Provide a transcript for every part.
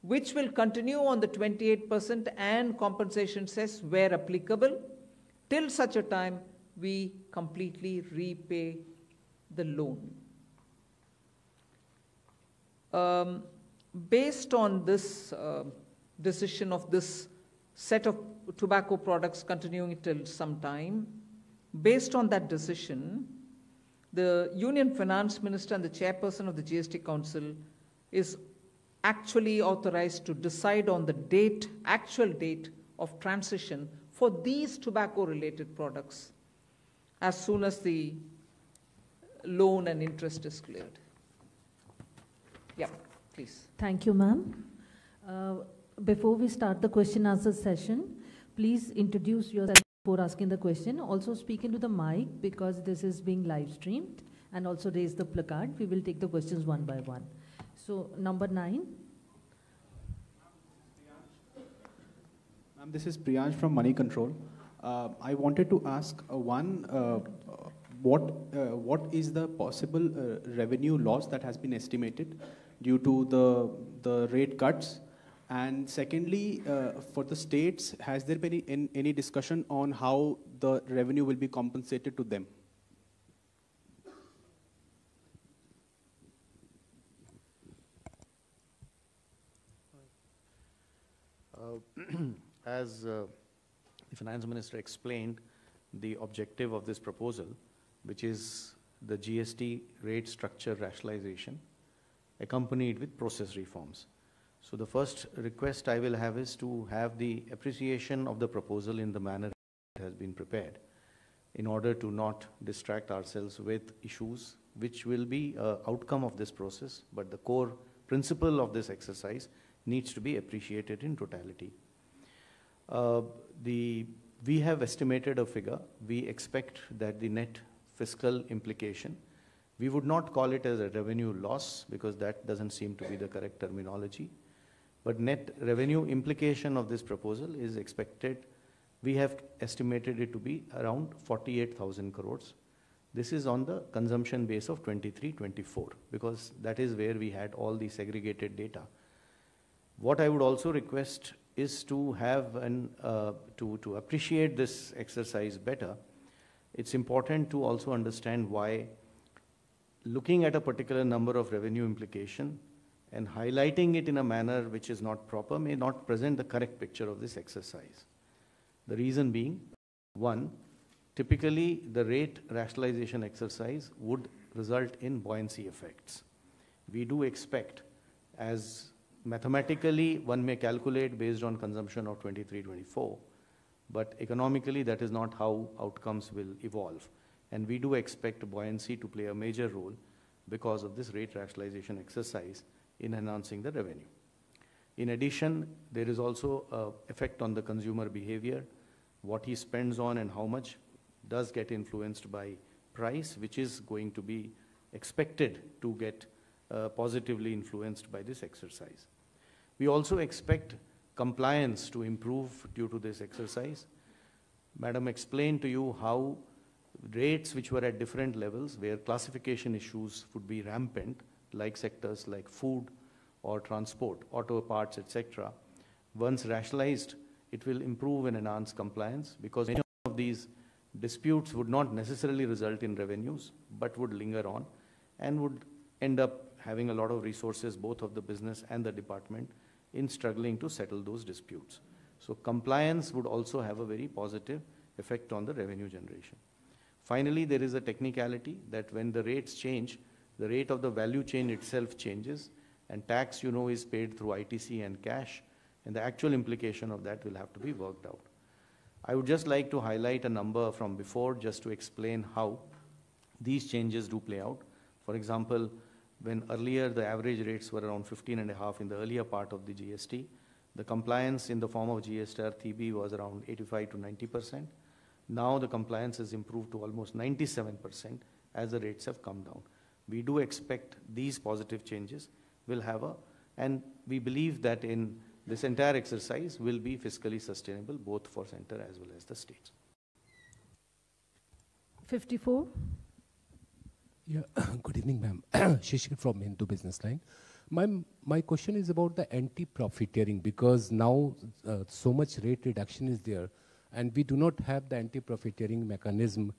which will continue on the 28% and compensation cess where applicable, till such a time we completely repay the loan. Based on this decision of this set of tobacco products continuing till some time, based on that decision, the Union Finance Minister and the Chairperson of the GST Council is actually authorized to decide on the date, actual date of transition for these tobacco-related products as soon as the loan and interest is cleared. Yeah, please. Thank you, ma'am. Before we start the question-answer session, please introduce yourself before asking the question. Also speak into the mic because this is being live-streamed, and also raise the placard. We will take the questions one by one. So, number 9. Ma'am, this is Priyansh from Money Control. I wanted to ask what is the possible revenue loss that has been estimated due to the rate cuts? And secondly, for the states, has there been any discussion on how the revenue will be compensated to them? As the Finance Minister explained, the objective of this proposal, which is the GST rate structure rationalization, accompanied with process reforms. So the first request I will have is to have the appreciation of the proposal in the manner it has been prepared, in order to not distract ourselves with issues which will be an outcome of this process, but the core principle of this exercise needs to be appreciated in totality. We have estimated a figure. We expect that the net fiscal implication, we would not call it as a revenue loss because that doesn't seem to be the correct terminology. But net revenue implication of this proposal is expected, we have estimated it to be around 48,000 crores. This is on the consumption base of 23-24 because that is where we had all the segregated data. What I would also request is to have to appreciate this exercise better. It's important to also understand why looking at a particular number of revenue implication and highlighting it in a manner which is not proper may not present the correct picture of this exercise. The reason being, one, typically the rate rationalization exercise would result in buoyancy effects. We do expect, as mathematically one may calculate based on consumption of 23-24, but economically that is not how outcomes will evolve. And we do expect buoyancy to play a major role because of this rate rationalization exercise in enhancing the revenue. In addition, there is also an effect on the consumer behavior. What he spends on and how much does get influenced by price, which is going to be expected to get positively influenced by this exercise. We also expect compliance to improve due to this exercise. Madam explained to you how rates which were at different levels, where classification issues would be rampant, like sectors like food or transport, auto parts, etc. Once rationalized, it will improve and enhance compliance because many of these disputes would not necessarily result in revenues, but would linger on and would end up having a lot of resources, both of the business and the department, in struggling to settle those disputes. So compliance would also have a very positive effect on the revenue generation. Finally, there is a technicality that when the rates change, the rate of the value chain itself changes, and tax, is paid through ITC and cash, and the actual implication of that will have to be worked out. I would just like to highlight a number from before just to explain how these changes do play out. For example, when earlier the average rates were around 15.5 in the earlier part of the GST, the compliance in the form of GST TB was around 85 to 90%. Now the compliance has improved to almost 97% as the rates have come down. We do expect these positive changes will have and we believe that in this entire exercise will be fiscally sustainable both for center as well as the states. 54. Yeah, good evening, ma'am. Shishir from Hindu Business Line. My question is about the anti-profiteering, because now so much rate reduction is there, and we do not have the anti-profiteering mechanism.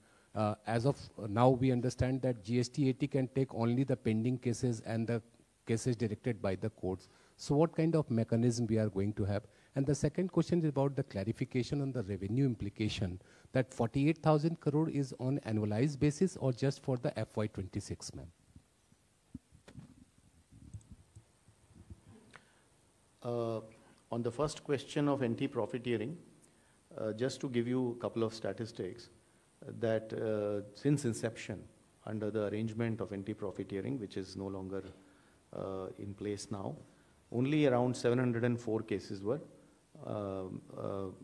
As of now, we understand that GST 80 can take only the pending cases and the cases directed by the courts. So what kind of mechanism we are going to have? And the second question is about the clarification on the revenue implication, that 48,000 crore is on annualized basis or just for the FY26, ma'am? On the first question of anti-profiteering, just to give you a couple of statistics, that since inception, under the arrangement of anti-profiteering, which is no longer in place now, only around 704 cases were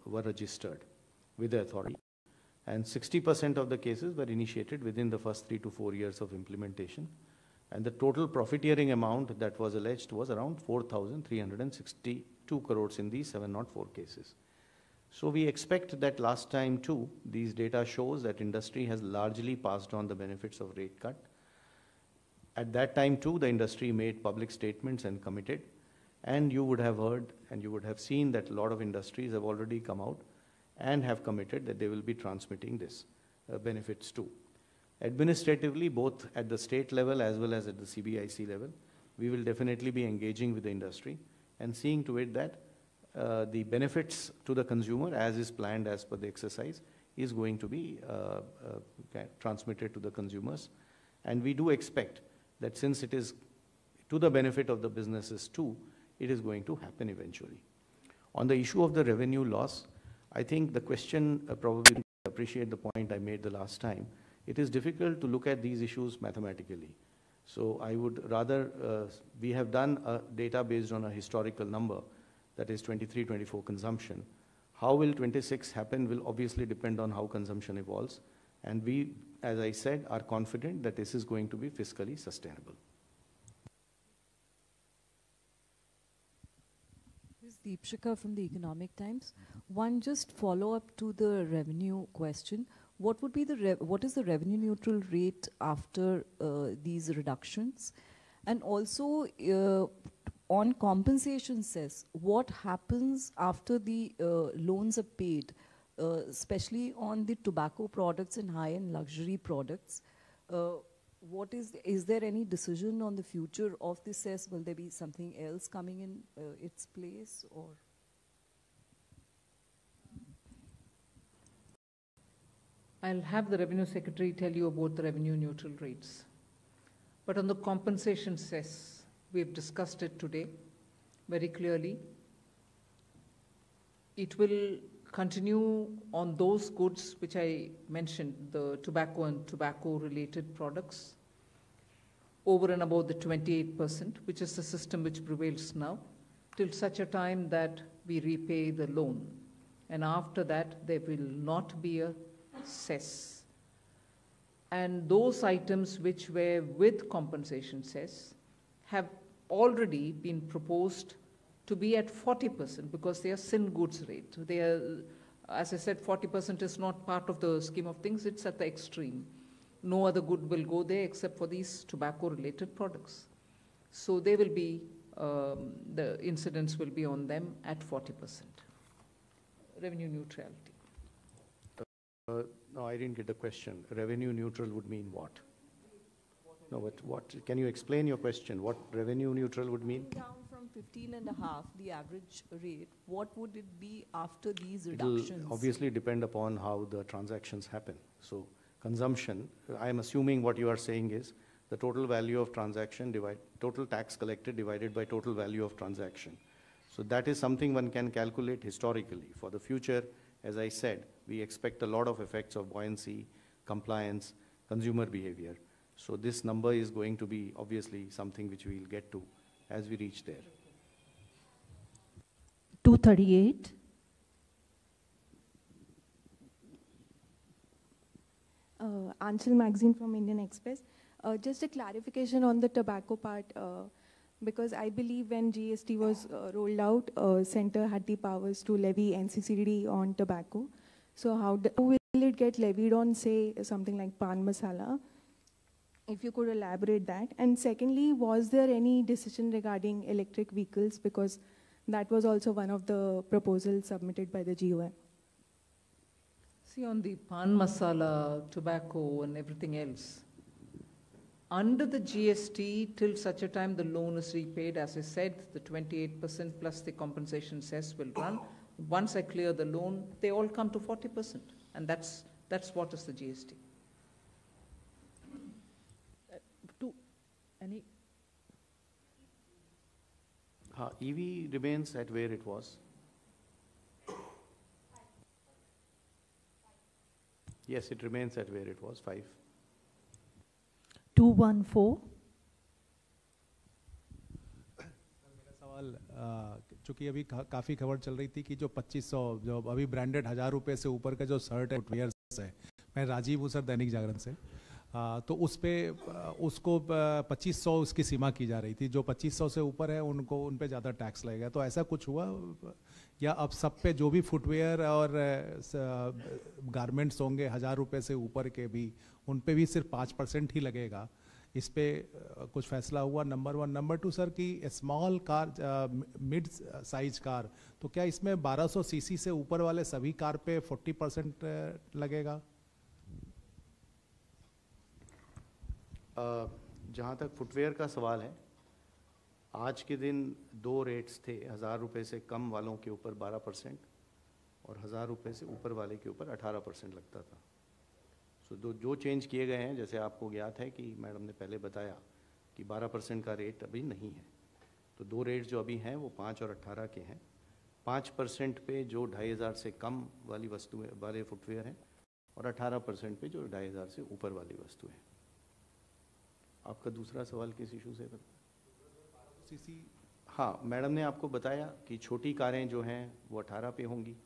registered with the authority, and 60% of the cases were initiated within the first 3 to 4 years of implementation. And the total profiteering amount that was alleged was around 4,362 crores in these 704 cases. So we expect that last time too, these data shows that industry has largely passed on the benefits of rate cut. At that time too, the industry made public statements and committed, and you would have heard and you would have seen that a lot of industries have already come out and have committed that they will be transmitting this benefits too. Administratively, both at the state level as well as at the CBIC level, we will definitely be engaging with the industry and seeing to it that the benefits to the consumer, as is planned as per the exercise, is going to be transmitted to the consumers. And we do expect that since it is to the benefit of the businesses too, it is going to happen eventually. On the issue of the revenue loss, I think the question probably appreciate the point I made the last time. It is difficult to look at these issues mathematically. So I would rather, we have done a data based on a historical number, that is 23-24 consumption. How will 26 happen will obviously depend on how consumption evolves. And we, as I said, are confident that this is going to be fiscally sustainable. This is Deepshika from the Economic Times. One just follow-up to the revenue question. What would be what is the revenue neutral rate after these reductions? And also on compensation cess, what happens after the loans are paid, especially on the tobacco products and high-end luxury products? Is there any decision on the future of the cess? Will there be something else coming in its place, or? I'll have the Revenue Secretary tell you about the revenue neutral rates. But on the compensation cess, we've discussed it today very clearly. It will continue on those goods which I mentioned, the tobacco and tobacco-related products, over and above the 28%, which is the system which prevails now, till such a time that we repay the loan. And after that, there will not be a cess. And those items which were with compensation cess have already been proposed to be at 40% because they are sin goods rate. They are, as I said, 40% is not part of the scheme of things, it's at the extreme. No other good will go there except for these tobacco-related products. So they will be, the incidence will be on them at 40%. Revenue neutrality. No, I didn't get the question. Revenue neutral would mean what? No, but what? Can you explain your question? What revenue neutral would mean? Down from 15.5, the average rate, what would it be after these reductions? It will obviously depend upon how the transactions happen. So consumption, I am assuming what you are saying is the total value of transaction total tax collected divided by total value of transaction. So that is something one can calculate historically. For the future, as I said, we expect a lot of effects of buoyancy, compliance, consumer behavior. So this number is going to be obviously something which we will get to as we reach there. 238. Anshul Magazine from Indian Express. Just a clarification on the tobacco part, because I believe when GST was rolled out, Centre had the powers to levy NCCD on tobacco. So how will it get levied on, say, something like pan masala? If you could elaborate that. And secondly, was there any decision regarding electric vehicles? Because that was also one of the proposals submitted by the GOM. See, on the pan masala, tobacco and everything else, under the GST, till such a time the loan is repaid, as I said, the 28% plus the compensation cess will run. Once I clear the loan, they all come to 40%. And that's what is the GST. Any? EV remains at where it was. Yes, it remains at where it was, 5. 214. मेरा सवाल चूंकि अभी काफ़ी खबर चल रही थी कि जो 2500 जो अभी ब्रांडेड 1000 रुपये से ऊपर का जो शर्ट है फुटवियर्स है, मैं राजीव हूँ सर दैनिक जागरण से, तो उस पे उसको 2500 उसकी सीमा की जा रही थी, जो 2500 से ऊपर है उनको उन पे ज़्यादा टैक्स लगेगा, तो ऐसा कुछ हुआ या अब सब पे जो भी फुटवेयर और गारमेंट्स होंगे 1000 रुपये से ऊपर के भी उन पे भी सिर्फ 5% ही लगेगा, इस पे कुछ फैसला हुआ? नंबर 1। नंबर 2 सर कि small car mid size car, तो क्या इसमें 1200 सीसी से ऊपर वाले सभी कार पे 40% लगेगा? जहाँ तक फुटवेयर का सवाल है, आज के दिन 2 रेट्स थे, 1000 रुपये से कम वालों के ऊपर 12% और 1000 रुपये से ऊपर वाले के ऊपर 18% लगता था। सो जो चेंज किए गए हैं, जैसे आपको ज्ञात है कि मैडम ने पहले बताया कि 12% का रेट अभी नहीं है, तो 2 रेट जो अभी हैं वो 5 और 18 के हैं। 5% पे जो 2500 से कम वाली वस्तुएं वाले फुटवेयर हैं और 18% पे जो 2500 से ऊपर वाली वस्तुएं हैं। आपका दूसरा सवाल किस इशू से सीसी? हाँ, मैडम ने आपको बताया कि छोटी कारें जो हैं वो 18 पे होंगी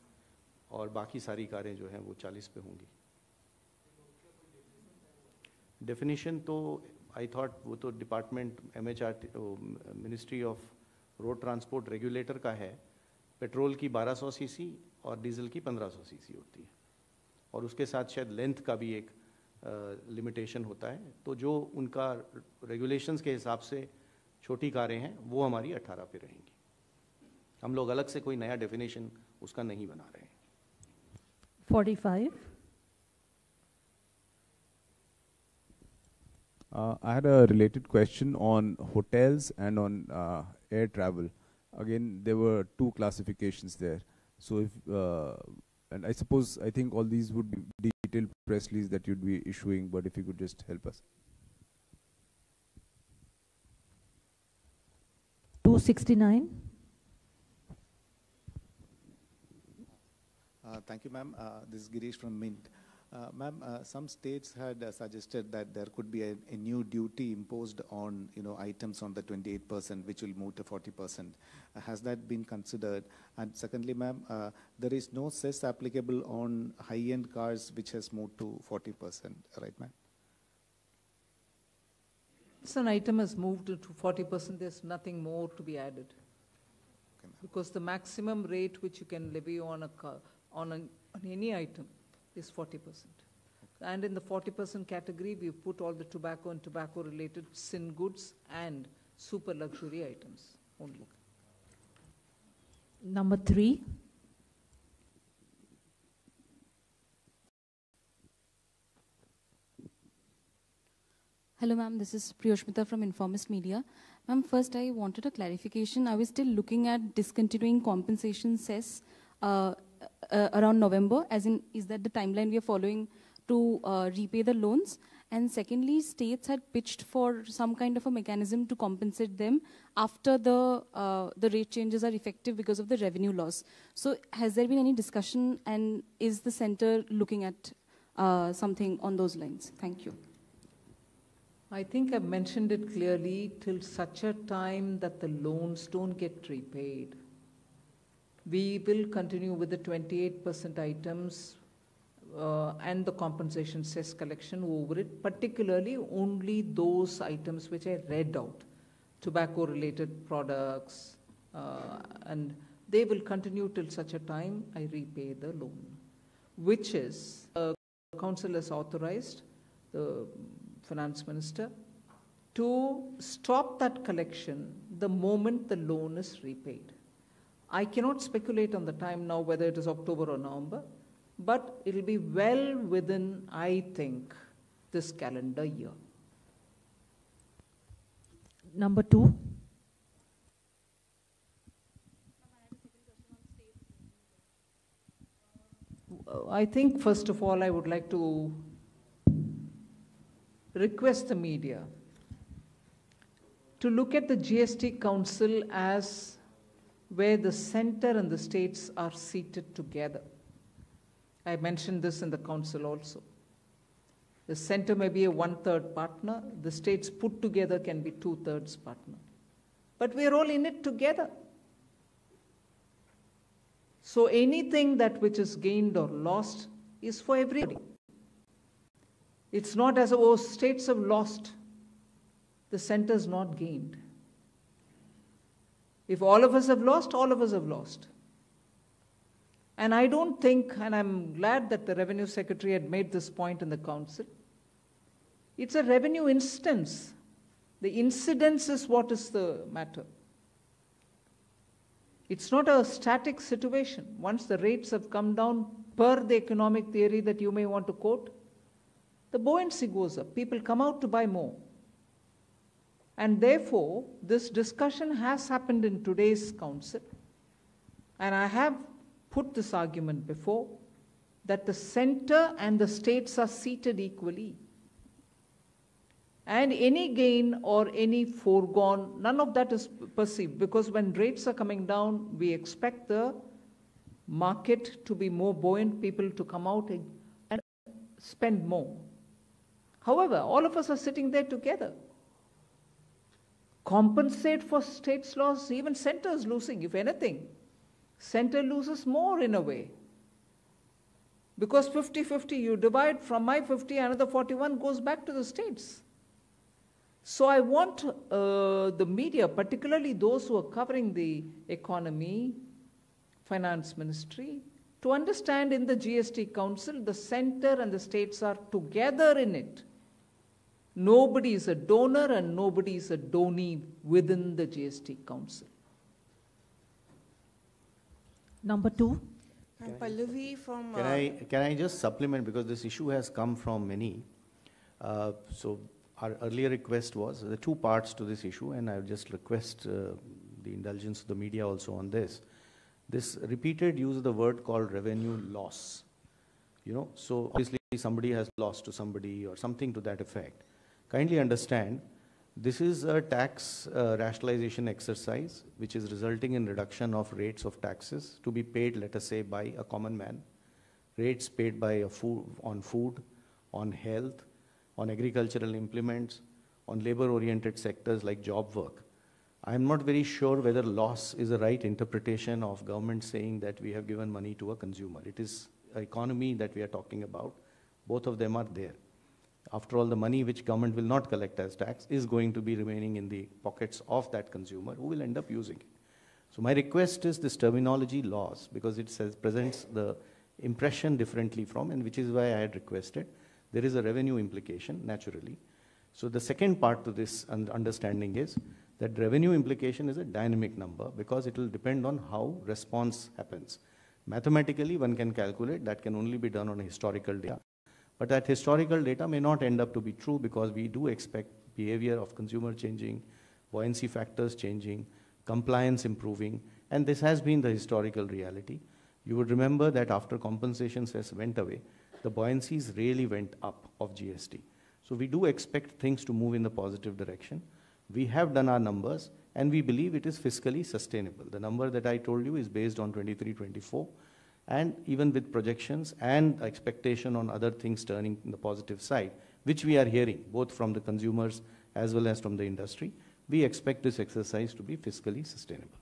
और बाकी सारी कारें जो हैं वो 40 पे होंगी। डेफिनेशन तो आई थॉट वो तो department ministry of road transport regulator का है। पेट्रोल की 1200 सीसी और डीजल की 1500 सीसी होती है और उसके साथ शायद लेंथ का भी एक लिमिटेशन होता है, तो जो उनका रेगुलेशंस के हिसाब से छोटी कारें हैं वो हमारी 18 पे रहेंगी। हम लोग अलग से कोई नया डेफिनेशन उसका नहीं बना रहे हैं। 45. I had a related question on hotels and on air travel. Again, there were 2 classifications there. So if and I think all these would be detailed press release that you'd be issuing, but if you could just help us. 269. Thank you, ma'am. This is Girish from Mint. Ma'am, some states had suggested that there could be a new duty imposed on, items on the 28%, which will move to 40%. Has that been considered? And secondly, ma'am, there is no cess applicable on high-end cars, which has moved to 40%, right, ma'am? If an item has moved to 40%, there's nothing more to be added. Okay, because the maximum rate which you can levy on a car, on any item is 40%. And in the 40% category, we've put all the tobacco and tobacco-related sin goods and super luxury items only. Number 3. Hello, ma'am. This is Priyoshmita from Informist Media. Ma'am, first I wanted a clarification. I was still looking at discontinuing compensation cess around November, as in, is that the timeline we are following to repay the loans? And secondly, states had pitched for some kind of a mechanism to compensate them after the rate changes are effective because of the revenue loss. So has there been any discussion, and is the center looking at something on those lines? Thank you. I think I've mentioned it clearly, till such a time that the loans don't get repaid. We will continue with the 28% items and the compensation cess collection over it, particularly only those items which I read out, tobacco-related products, and they will continue till such a time I repay the loan, which is Council has authorized the Finance Minister, to stop that collection the moment the loan is repaid. I cannot speculate on the time now whether it is October or November, but it will be well within, I think, this calendar year. Number 2. I think, first of all, I would like to request the media to look at the GST Council as where the center and the states are seated together. I mentioned this in the council also. The center may be a 1/3 partner, the states put together can be 2/3 partner. But we are all in it together. So anything that which is gained or lost is for everybody. It's not as though states have lost, the center's not gained. If all of us have lost, all of us have lost. And I don't think, and I'm glad that the Revenue Secretary had made this point in the Council, it's a revenue instance. The incidence is what is the matter. It's not a static situation. Once the rates have come down per the economic theory that you may want to quote, the buoyancy goes up. People come out to buy more. And therefore, this discussion has happened in today's council. And I have put this argument before, that the center and the states are seated equally. And any gain or any foregone, none of that is perceived, because when rates are coming down, we expect the market to be more buoyant, people to come out and spend more. However, all of us are sitting there together. Compensate for states' loss, even center is losing, if anything. Center loses more in a way. Because 50-50, you divide from my 50, another 41 goes back to the states. So I want the media, particularly those who are covering the economy, finance ministry, to understand in the GST Council, the center and the states are together in it. Nobody is a donor and nobody is a donee within the GST Council. Number 2. Pallavi from... Can I just supplement, because this issue has come from many. So our earlier request was, there are two parts to this issue, and I will just request the indulgence of the media also on this. This repeated use of the word called revenue loss. You know, so obviously somebody has lost to somebody or something to that effect. Kindly understand, this is a tax rationalization exercise which is resulting in reduction of rates of taxes to be paid, let us say, by a common man. Rates paid by on food, on health, on agricultural implements, on labor-oriented sectors like job work. I'm not very sure whether loss is the right interpretation of government saying that we have given money to a consumer. It is an economy that we are talking about. Both of them are there. After all, the money which government will not collect as tax is going to be remaining in the pockets of that consumer who will end up using it. So my request is this terminology loss, because it presents the impression differently from, and which is why I had requested. There is a revenue implication, naturally. So the second part to this understanding is that revenue implication is a dynamic number, because it will depend on how response happens. Mathematically, one can calculate, that can only be done on historical data. But that historical data may not end up to be true, because we do expect behavior of consumer changing, buoyancy factors changing, compliance improving, and this has been the historical reality. You would remember that after compensation cess went away, the buoyancies really went up of GST. So we do expect things to move in the positive direction. We have done our numbers, and we believe it is fiscally sustainable. The number that I told you is based on 23-24. And even with projections and expectation on other things turning in the positive side, which we are hearing both from the consumers as well as from the industry, we expect this exercise to be fiscally sustainable.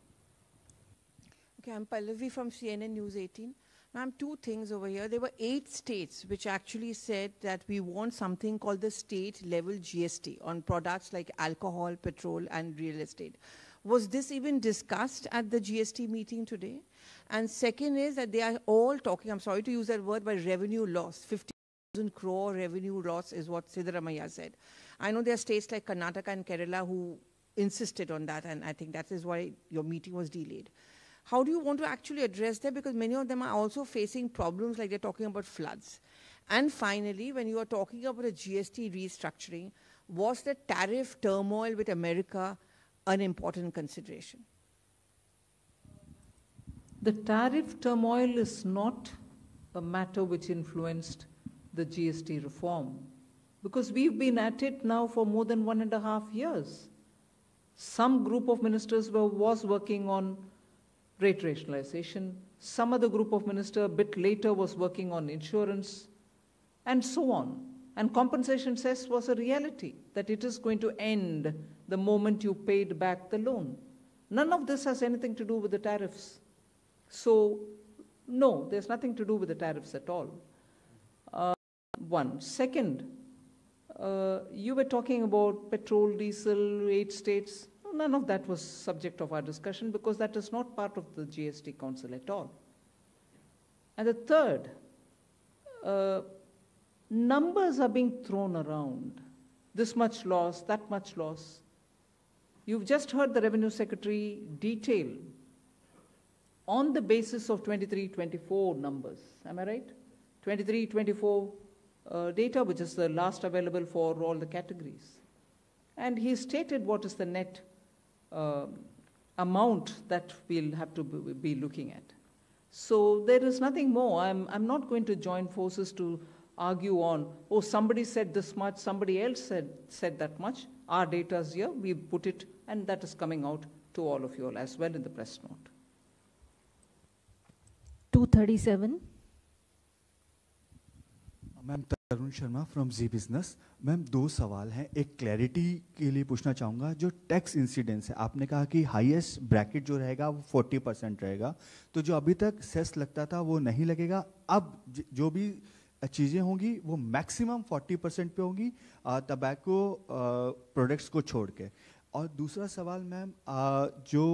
Okay, I'm Pallavi from CNN News 18. Ma'am, two things over here. There were 8 states which actually said that we want something called the state level GST on products like alcohol, petrol, and real estate. Was this even discussed at the GST meeting today? And second is that they are all talking, I'm sorry to use that word, but revenue loss, 50 crore revenue loss is what Sitharaman said. I know there are states like Karnataka and Kerala who insisted on that, and I think that is why your meeting was delayed. How do you want to actually address that? Because many of them are also facing problems like they're talking about floods. And finally, when you are talking about a GST restructuring, was the tariff turmoil with America an important consideration? The tariff turmoil is not a matter which influenced the GST reform, because we've been at it now for more than 1.5 years. Some group of ministers was working on rate rationalization. Some other group of ministers a bit later was working on insurance, and so on. And compensation cess was a reality, that it is going to end the moment you paid back the loan. None of this has anything to do with the tariffs. So, no, there's nothing to do with the tariffs at all. One. Second, you were talking about petrol, diesel, 8 states. None of that was subject of our discussion because that is not part of the GST Council at all. And the third, numbers are being thrown around. This much loss, that much loss. You've just heard the Revenue Secretary detail on the basis of 23-24 numbers. Am I right? 23-24 data, which is the last available for all the categories. And he stated what is the net amount that we'll have to be looking at. So there is nothing more. I'm not going to join forces to argue on, oh, somebody said this much, somebody else said that much. Our data is here, we put it, and that is coming out to all of you all as well in the press note. 237. Ma'am Tarun Sharma from Zee Business. Ma'am 2 सवाल हैं. एक clarity के लिए पूछना चाहूँगा, जो tax incidence है, आपने कहा कि हाईएस्ट ब्रैकेट जो रहेगा वो 40% रहेगा, तो जो अभी तक सेस लगता था वो नहीं लगेगा. अब जो भी चीज़ें होंगी वो मैक्सिमम 40% पे होंगी टबैको प्रोडक्ट्स को छोड़ के. और दूसरा सवाल मैम, जो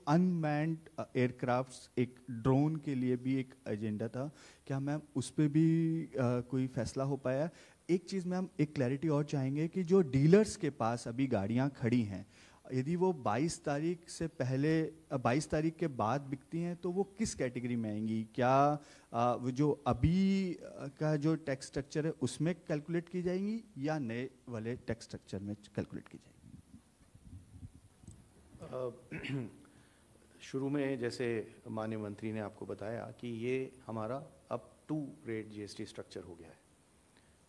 अनमैन्ड एयरक्राफ्ट्स, एक ड्रोन के लिए भी एक एजेंडा था, क्या मैम उस पर भी कोई फैसला हो पाया? एक चीज़ मैम, एक क्लैरिटी और चाहेंगे कि जो डीलर्स के पास अभी गाड़ियां खड़ी हैं, यदि वो 22 तारीख से पहले 22 तारीख के बाद बिकती हैं तो वो किस कैटेगरी में आएंगी? क्या वो जो अभी का जो टैक्स स्ट्रक्चर है उसमें कैलकुलेट की जाएंगी या नए वाले टैक्स स्ट्रक्चर में कैलकुलेट की जाएंगी? शुरू में जैसे माननीय मंत्री ने आपको बताया कि ये हमारा up to rate GST structure हो गया है,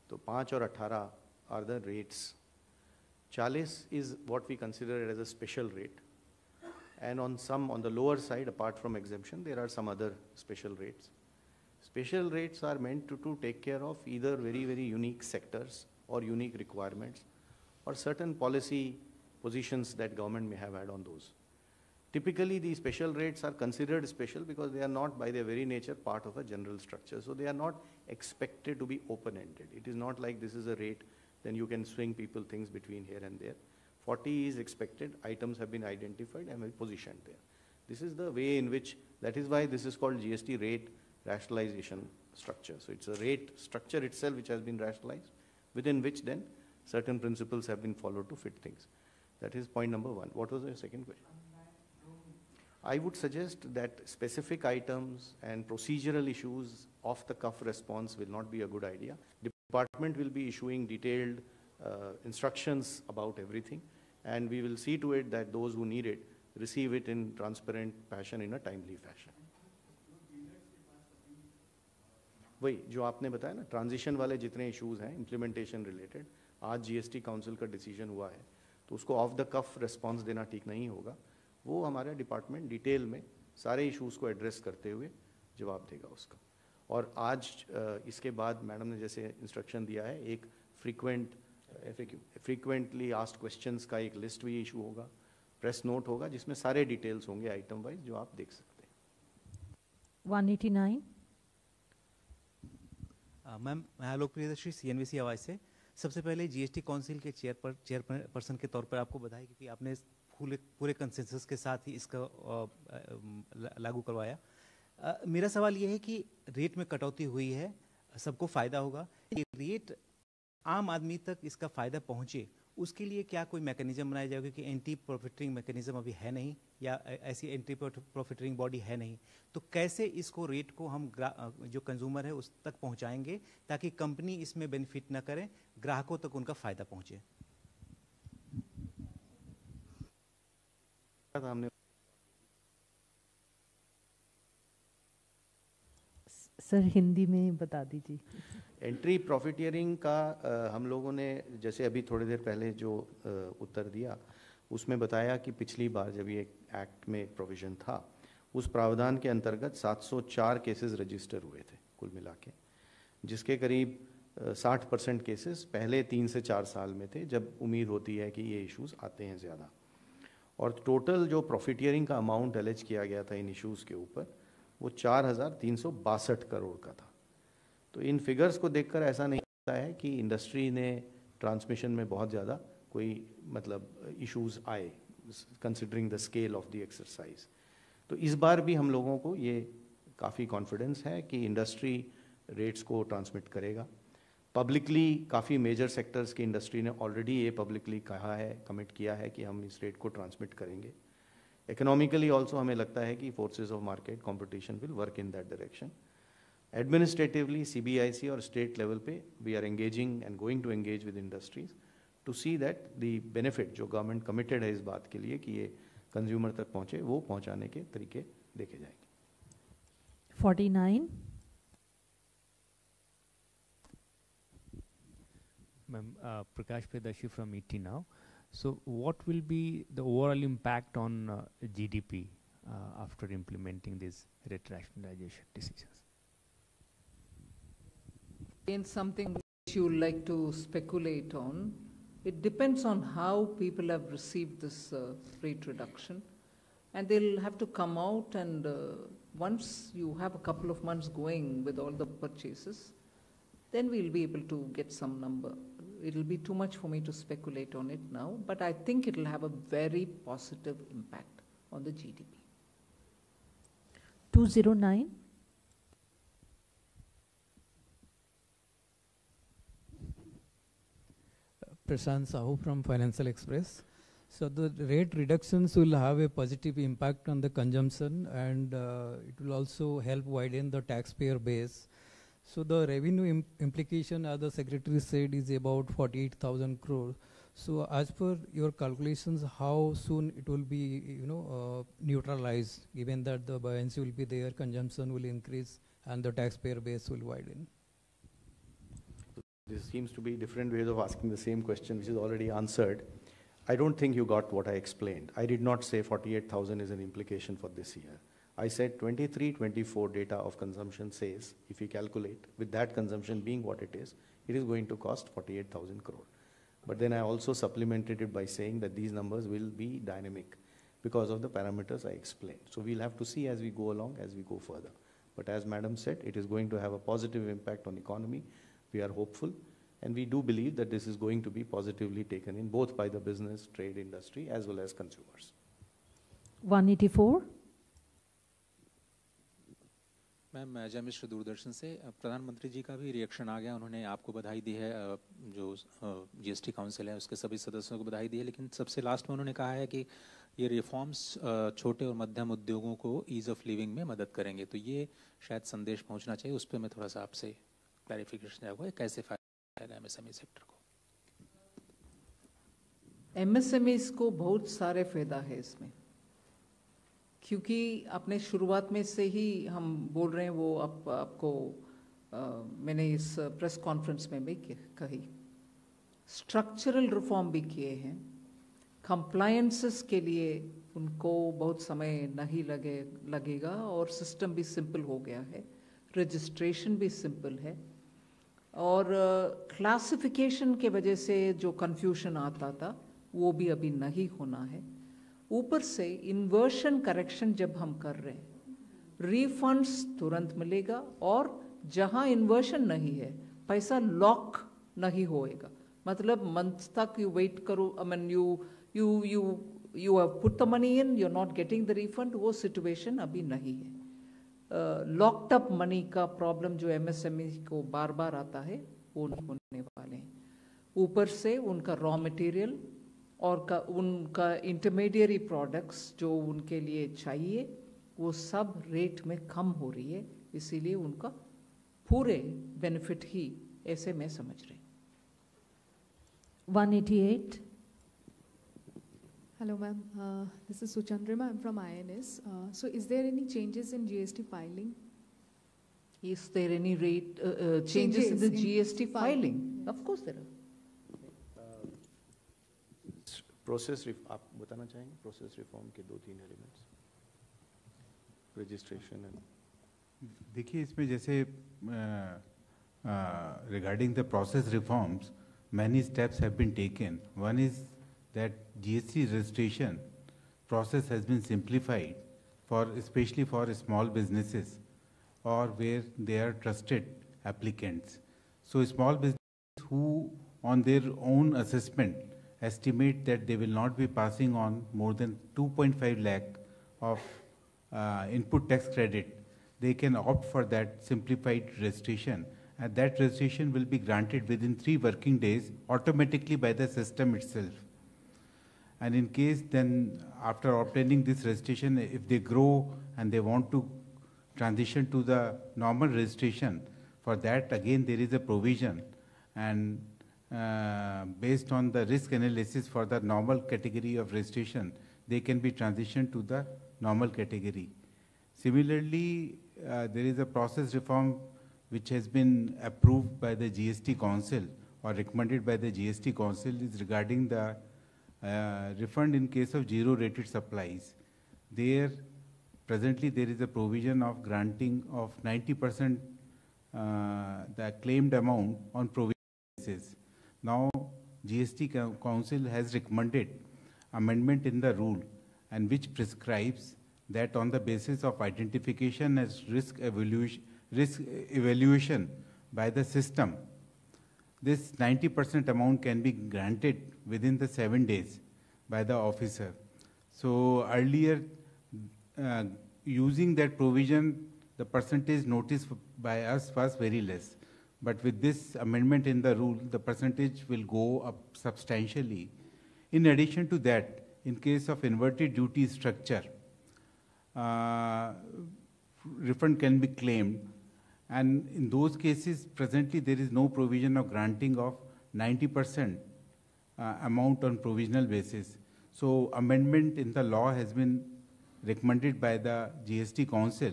तो 5 और 18 are the rates. 40 is what we consider as a special rate, and on the lower side, apart from exemption, there are some other special rates. Special rates are meant to take care of either very, very unique sectors or unique requirements or certain policy positions that government may have had on those. Typically, these special rates are considered special because they are not by their very nature part of a general structure. So they are not expected to be open-ended. It is not like this is a rate, then you can swing people things between here and there. 40 is expected, items have been identified and will be positioned there. This is the way in which, that is why this is called GST rate rationalization structure. So it's a rate structure itself which has been rationalized, within which then certain principles have been followed to fit things. That is point number 1. What was your second question? I would suggest that specific items and procedural issues, off-the-cuff response will not be a good idea. Department will be issuing detailed instructions about everything, and we will see to it that those who need it receive it in transparent fashion, in a timely fashion. वही जो आपने बताया ना, transition वाले जितने issues हैं implementation related, आज GST council का डिसीजन हुआ है, तो उसको ऑफ द कफ रिस्पांस देना ठीक नहीं होगा. वो हमारा डिपार्टमेंट डिटेल में सारे इश्यूज को एड्रेस करते हुए जवाब देगा उसका. और आज इसके बाद मैडम ने जैसे इंस्ट्रक्शन दिया है, एक फ्रीक्वेंटली आस्क्ड क्वेश्चंस का एक लिस्ट भी इशू होगा, प्रेस नोट होगा जिसमें सारे डिटेल्स होंगे आइटम वाइज, जो आप देख सकते हैं. 189. मैम, मैं आलोक प्रियदर्शी CNBC आवाज़ से. सबसे पहले जीएसटी काउंसिल के चेयरपर्सन के तौर पर आपको बधाई, क्योंकि आपने पूरे कंसेंसस के साथ ही इसका लागू करवाया. मेरा सवाल ये है कि रेट में कटौती हुई है, सबको फ़ायदा होगा, ये रेट आम आदमी तक इसका फ़ायदा पहुँचे, उसके लिए क्या कोई मैकेनिज्म बनाया जाएगा? क्योंकि एंटी प्रॉफिटरिंग मैकेनिज्म अभी है नहीं, या ऐसी एंटी प्रॉफिटरिंग बॉडी है नहीं, तो कैसे इसको रेट को हम जो कंज्यूमर है उस तक पहुंचाएंगे ताकि कंपनी इसमें बेनिफिट ना करें, ग्राहकों तक उनका फायदा पहुंचे? सर हिंदी में बता दीजिए। एंट्री प्रॉफिटियरिंग का हम लोगों ने जैसे अभी थोड़ी देर पहले जो उत्तर दिया उसमें बताया कि पिछली बार जब ये एक्ट में एक प्रोविज़न था, उस प्रावधान के अंतर्गत 704 केसेस रजिस्टर हुए थे कुल मिला के, जिसके करीब 60% केसेस पहले 3 से 4 साल में थे, जब उम्मीद होती है कि ये इश्यूज़ आते हैं ज़्यादा। और टोटल जो प्रॉफिटियरिंग का अमाउंट एलेज किया गया था इन इश्यूज़ के ऊपर, वो 4,362 करोड़ का था। तो इन फिगर्स को देखकर ऐसा नहीं लगता है कि इंडस्ट्री ने ट्रांसमिशन में बहुत ज़्यादा कोई मतलब इश्यूज़ आए, considering the scale of the exercise. तो इस बार भी हम लोगों को ये काफ़ी कॉन्फिडेंस है कि इंडस्ट्री रेट्स को ट्रांसमिट करेगा। पब्लिकली काफ़ी मेजर सेक्टर्स की इंडस्ट्री ने ऑलरेडी ये पब्लिकली कहा है, कमिट किया है कि हम इस रेट को ट्रांसमिट करेंगे। इकोनॉमिकली ऑल्सो हमें लगता है कि forces of market competition will work in that direction. Administratively CBIC और स्टेट लेवल पे we are engaging and going to engage with industries to see that the benefit जो government committed है इस बात के लिए कि ये कंज्यूमर तक पहुँचे, वो पहुँचाने के तरीके देखे जाएंगे। 49 Ma'am, Prakash Predashi from ET now. So what will be the overall impact on GDP after implementing these rate rationalization decisions? Again, something which you like to speculate on. It depends on how people have received this rate reduction. And they'll have to come out and once you have a couple of months going with all the purchases, then we'll be able to get some number. It'll be too much for me to speculate on it now, but I think it'll have a very positive impact on the GDP. 209. Prashant Sahu from Financial Express. So the rate reductions will have a positive impact on the consumption, and it will also help widen the taxpayer base. So the revenue implication, as the Secretary said, is about 48,000 crore. So as per your calculations, how soon it will be, neutralized, given that the buoyancy will be there, consumption will increase, and the taxpayer base will widen? This seems to be different ways of asking the same question, which is already answered. I don't think you got what I explained. I did not say 48,000 is an implication for this year. I said 23-24 data of consumption says, if you calculate, with that consumption being what it is going to cost 48,000 crore. But then I also supplemented it by saying that these numbers will be dynamic because of the parameters I explained. So we'll have to see as we go along, as we go further. But as Madam said, it is going to have a positive impact on the economy. We are hopeful, and we do believe that this is going to be positively taken in both by the business, trade, industry, as well as consumers. 184. Ma'am जय मिश्र दूरदर्शन से। प्रधानमंत्री जी का भी reaction आ गया, उन्होंने आपको बधाई दी है, जो GST काउंसिल है उसके सभी सदस्यों को बधाई दी है, लेकिन सबसे लास्ट में उन्होंने कहा है कि ये रिफॉर्म्स छोटे और मध्यम उद्योगों को ईज ऑफ लिविंग में मदद करेंगे। तो ये शायद संदेश पहुंचना चाहिए, उस पर मैं थोड़ा सा आपसे क्लैरिफिकेशन चाहूँगा, कैसे फायदा है MSME सेक्टर को? MSMEs को बहुत सारे फायदा है इसमें, क्योंकि अपने शुरुआत में से ही हम बोल रहे हैं, वो आपको मैंने इस प्रेस कॉन्फ्रेंस में भी कही, स्ट्रक्चरल रिफॉर्म भी किए हैं। कंप्लायंसेस के लिए उनको बहुत समय नहीं लगेगा और सिस्टम भी सिंपल हो गया है, रजिस्ट्रेशन भी सिंपल है, और क्लासिफिकेशन के वजह से जो कन्फ्यूजन आता था वो भी अभी नहीं होना है। ऊपर से इन्वर्शन करेक्शन जब हम कर रहे हैं, रिफंड्स तुरंत मिलेगा, और जहां इन्वर्शन नहीं है पैसा लॉक नहीं होएगा, मतलब मंथ तक यू वेट करो, I mean you have put the money in, you are not getting the refund, वो सिचुएशन अभी नहीं है। लॉक्ड अप मनी का प्रॉब्लम जो एमएसएमई को बार बार आता है वो नहीं होने वाले हैं। ऊपर से उनका रॉ मटेरियल और उनका इंटरमीडिएरी प्रोडक्ट्स जो उनके लिए चाहिए वो सब रेट में कम हो रही है, इसीलिए उनका पूरे बेनिफिट ही ऐसे मैं समझ रही। 188. Hello, ma'am. This is Suchandrima. I'm from INS. So, is there any changes in GST filing? Is there any rate changes in the GST filing? Of course, there are. Process आप बताना चाहेंगे process reform के 2-3 elements registration and देखिए इसमें जैसे regarding the process reforms many steps have been taken. One is that GST registration process has been simplified for especially for small businesses or where they are trusted applicants. So small businesses who on their own assessment estimate that they will not be passing on more than 2.5 lakh of input tax credit, they can opt for that simplified registration, and that registration will be granted within 3 working days automatically by the system itself. And in case then after obtaining this registration, if they grow and they want to transition to the normal registration, for that again there is a provision, and based on the risk analysis for the normal category of registration, they can be transitioned to the normal category. Similarly, there is a process reform which has been approved by the GST Council or recommended by the GST Council is regarding the refund in case of zero-rated supplies. There, presently there is a provision of granting of 90% the claimed amount on provision basis. Now, GST Council has recommended amendment in the rule, and which prescribes that on the basis of identification as risk evaluation by the system, this 90% amount can be granted within the 7 days by the officer. So earlier, using that provision, the percentage noticed by us was very less. But with this amendment in the rule, the percentage will go up substantially. In addition to that, in case of inverted duty structure, refund can be claimed. And in those cases, presently there is no provision of granting of 90% amount on provisional basis. So amendment in the law has been recommended by the GST Council.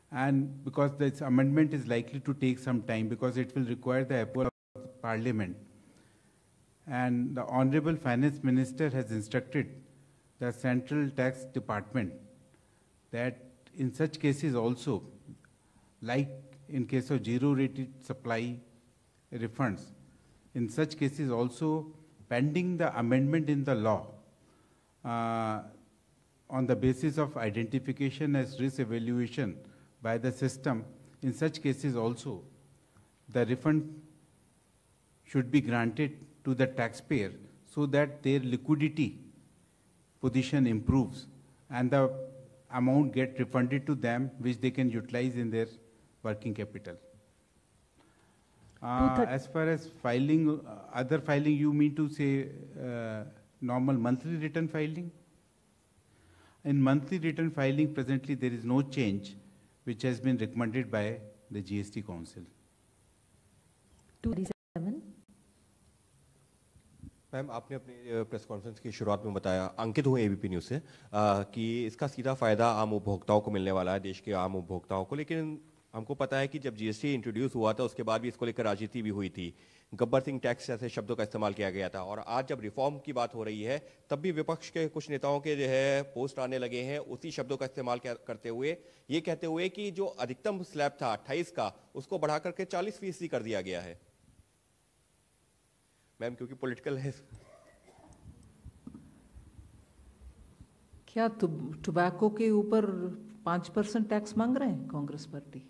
And because this amendment is likely to take some time because it will require the approval of Parliament. And the Honorable Finance Minister has instructed the Central Tax Department that in such cases also, like in case of zero-rated supply refunds, in such cases also, pending the amendment in the law, on the basis of identification as risk evaluation by the system, in such cases also, the refund should be granted to the taxpayer so that their liquidity position improves and the amount get refunded to them which they can utilize in their working capital. As far as filing, other filing, you mean to say normal monthly return filing? In monthly return filing, presently there is no change which has been recommended by the GST Council. 237. Ma'am आपने अपनी press conference की शुरुआत में बताया, अंकित हुए ABP news से कि इसका सीधा फायदा आम उपभोक्ताओं को मिलने वाला है, देश के आम उपभोक्ताओं को। लेकिन हमको पता है कि जब जीएसटी इंट्रोड्यूस हुआ था उसके बाद भी इसको लेकर राजनीति भी हुई थी, गब्बर सिंह टैक्स जैसे शब्दों का इस्तेमाल किया गया था, और आज जब रिफॉर्म की बात हो रही है तब भी विपक्ष के कुछ नेताओं के जो है पोस्ट आने लगे हैं उसी शब्दों का इस्तेमाल करते हुए, ये कहते हुए कि जो अधिकतम स्लैब था 28 का उसको बढ़ा करके 40% कर दिया गया है। मैम क्योंकि पॉलिटिकल है, क्या टोबैको के ऊपर 5% टैक्स मांग रहे हैं कांग्रेस पार्टी?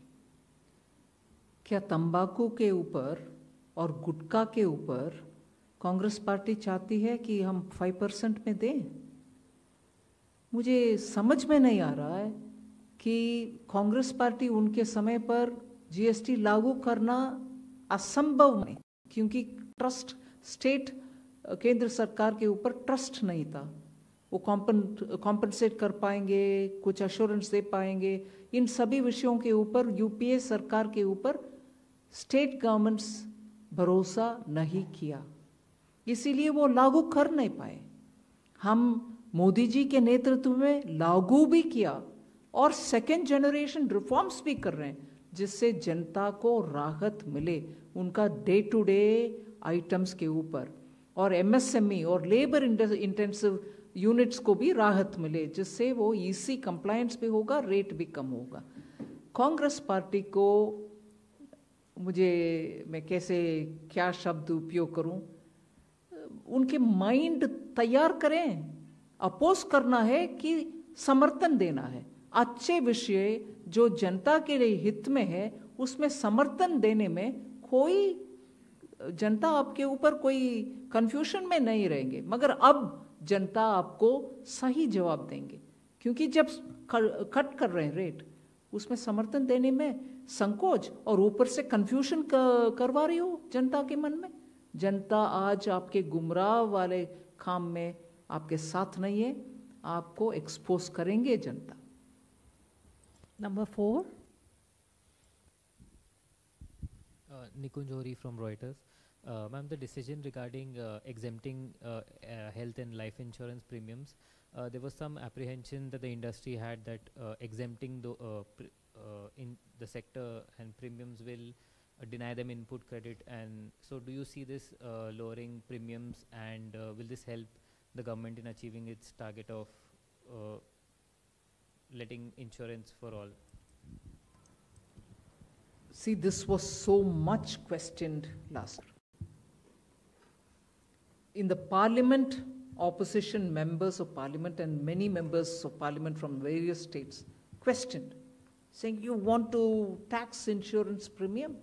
क्या तंबाकू के ऊपर और गुटखा के ऊपर कांग्रेस पार्टी चाहती है कि हम 5% में दें? मुझे समझ में नहीं आ रहा है कि कांग्रेस पार्टी उनके समय पर जीएसटी लागू करना असंभव नहीं, क्योंकि ट्रस्ट स्टेट केंद्र सरकार के ऊपर ट्रस्ट नहीं था। वो कॉम्पनसेट कर पाएंगे, कुछ अश्योरेंस दे पाएंगे, इन सभी विषयों के ऊपर यूपीए सरकार के ऊपर स्टेट गवर्नमेंट्स भरोसा नहीं किया, इसीलिए वो लागू कर नहीं पाए। हम मोदी जी के नेतृत्व में लागू भी किया और सेकेंड जनरेशन रिफॉर्म्स भी कर रहे हैं, जिससे जनता को राहत मिले उनका डे टू डे आइटम्स के ऊपर, और एमएसएमई और लेबर इंटेंसिव यूनिट्स को भी राहत मिले, जिससे वो ईसी कंप्लायंस भी होगा, रेट भी कम होगा। कांग्रेस पार्टी को मैं कैसे क्या शब्द उपयोग करूं, उनके माइंड तैयार करें। अपोज करना है कि समर्थन देना है। अच्छे विषय जो जनता के लिए हित में है उसमें समर्थन देने में कोई जनता आपके ऊपर कोई कंफ्यूजन में नहीं रहेंगे, मगर अब जनता आपको सही जवाब देंगे, क्योंकि जब कट कर रहे हैं रेट उसमें समर्थन देने में संकोच और ऊपर से कंफ्यूजन करवा रही हो जनता के मन में। जनता आज आपके गुमराह वाले काम में आपके साथ नहीं है, आपको एक्सपोज करेंगे जनता। Number 4. Nikunj Ohri from Reuters. Ma'am, the decision regarding exempting health and life insurance premiums, there was some apprehension that the industry had that exempting in the sector and premiums will deny them input credit, and so do you see this lowering premiums, and will this help the government in achieving its target of letting insurance for all? See, this was so much questioned last. In the parliament, opposition members of parliament and many members of parliament from various states questioned, saying, you want to tax insurance premium?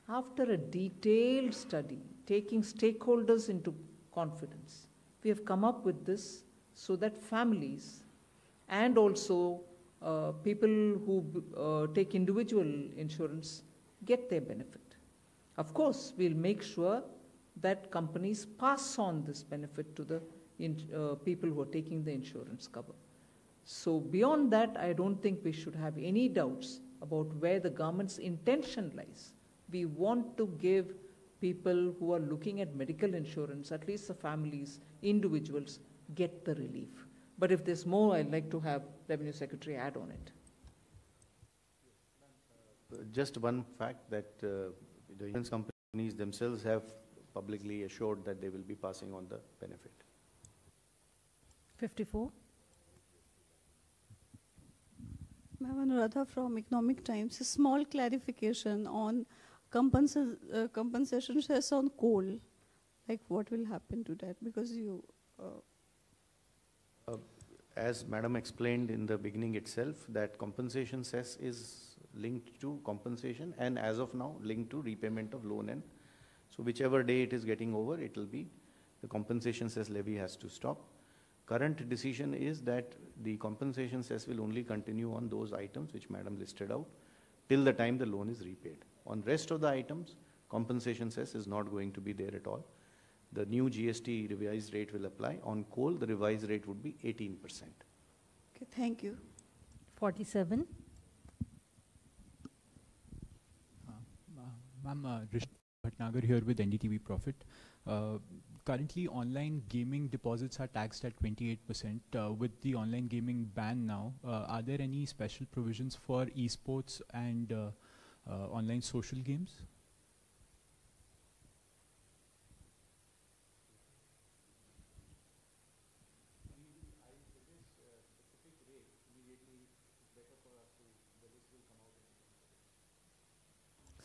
After a detailed study, taking stakeholders into confidence, we have come up with this so that families and also people who take individual insurance get their benefit. Of course, we'll make sure that companies pass on this benefit to the people who are taking the insurance cover. So beyond that, I don't think we should have any doubts about where the government's intention lies. We want to give people who are looking at medical insurance, at least the families, individuals, get the relief. But if there's more, I'd like to have Revenue Secretary add on it. Just one fact that the insurance companies themselves have publicly assured that they will be passing on the benefit. 54. Ma'am, Anuradha from Economic Times. A small clarification on compensation cess on coal. Like what will happen to that? Because you... as Madam explained in the beginning itself, that compensation cess is linked to compensation and as of now linked to repayment of loan, and so whichever day it is getting over, it will be the compensation cess levy has to stop. Current decision is that the compensation cess will only continue on those items which Madam listed out till the time the loan is repaid. On rest of the items, compensation cess is not going to be there at all. The new GST revised rate will apply. On coal, the revised rate would be 18%. Okay, thank you. 47. Ma'am, Rishi Bhatnagar here with NDTV Profit. Currently, online gaming deposits are taxed at 28%. With the online gaming ban now, are there any special provisions for esports and online social games?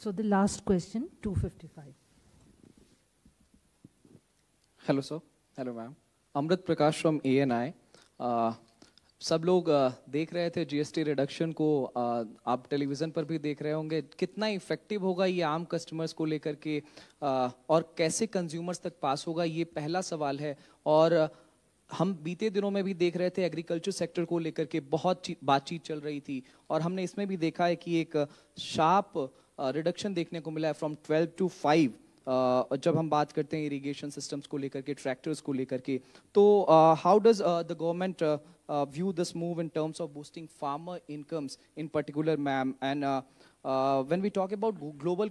So the last question, 255. Hello sir, hello ma'am. Amrit Prakash from ANI. सब लोग देख रहे थे GST reduction को, आप television पर भी देख रहे होंगे। कितना इफेक्टिव होगा ये आम कस्टमर्स को लेकर के, और कैसे कंज्यूमर्स तक पास होगा, ये पहला सवाल है। और हम बीते दिनों में भी देख रहे थे एग्रीकल्चर सेक्टर को लेकर के बहुत बातचीत चल रही थी, और हमने इसमें भी देखा है कि एक शार्प रिडक्शन देखने को मिला है फ्रॉम 12 to 5, जब हम बात करते हैं इरिगेशन सिस्टम्स को लेकर के, ट्रैक्टर्स को लेकर के. तो how does the government view this move in terms of boosting farmer incomes in particular, ma'am? And when we talk about global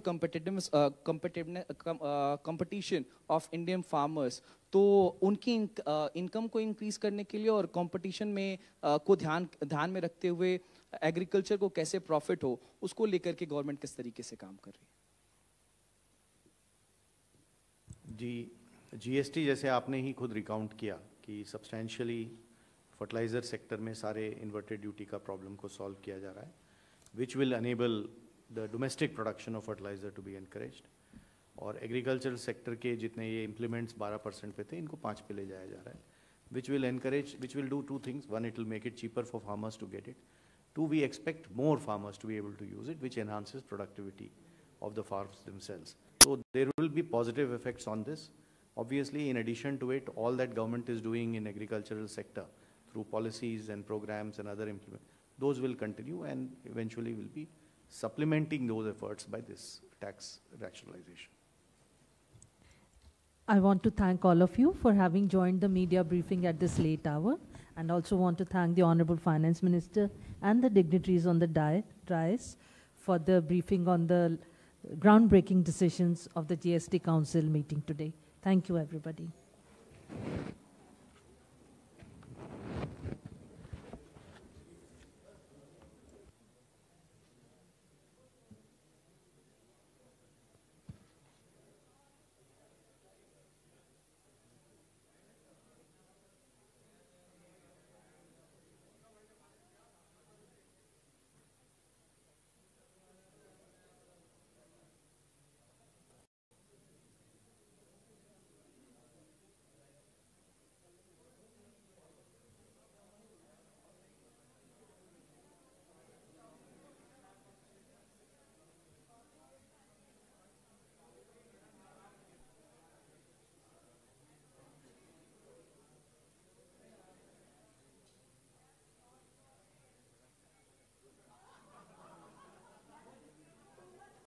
competition of Indian farmers, तो उनकी इनकम को इंक्रीज करने के लिए और कंपटीशन में को ध्यान में रखते हुए एग्रीकल्चर को कैसे प्रॉफिट हो, उसको लेकर के गवर्नमेंट किस तरीके से काम कर रही है? जी, जीएसटी जैसे आपने ही खुद रिकाउंट किया कि सब्सटेंशियली फर्टिलाइजर सेक्टर में सारे इन्वर्टेड ड्यूटी का प्रॉब्लम को सॉल्व किया जा रहा है, which will enable the domestic production of fertiliser to be encouraged. और एग्रीकल्चरल सेक्टर के जितने ये इम्प्लीमेंट्स 12% पे थे, इनको 5 पे ले जाया जा रहा है, which will do 2 things. 1, it will make it cheaper for farmers to get it. 2, we expect more farmers to be able to use it, which enhances productivity of the farms themselves. So there will be positive effects on this. Obviously, in addition to it, all that government is doing in agricultural sector through policies and programs and other implements, those will continue and eventually will be supplementing those efforts by this tax rationalization. I want to thank all of you for having joined the media briefing at this late hour, and also want to thank the Honorable Finance Minister and the dignitaries on the dais for the briefing on the groundbreaking decisions of the GST Council meeting today. Thank you, everybody.